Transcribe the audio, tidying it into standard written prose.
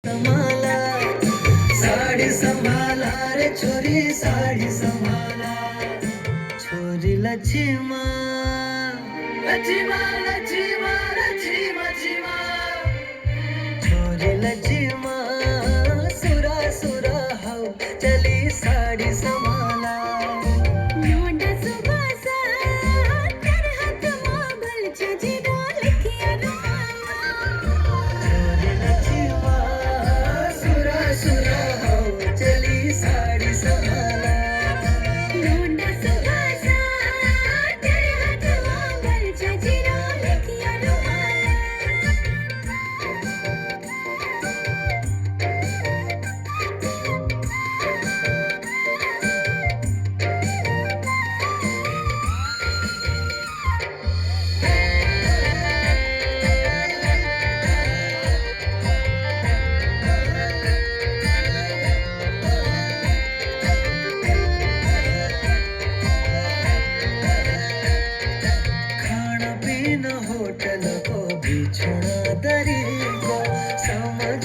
संभाला साड़ी संभाला रे छोरी साड़ी संभाला छोरी लक्ष्मा लक्ष्मा लक्ष्मा लक्ष्मा लक्ष्मा छोरी लक्ष्मा सुरा सुरा हो चली साड़ी संभाला नोंडा सुबासा तेरे हाथ मोगल छजीरा लिखिया रुमाला छोरी लक्ष्मा सुरा सुरा हो चली साड़ी संभाला नोंडा सुबासा तेरे हाथ मोगल छजीरा लिखिया रुमाला खाना पीना होटल को बिछोना दरी को समझ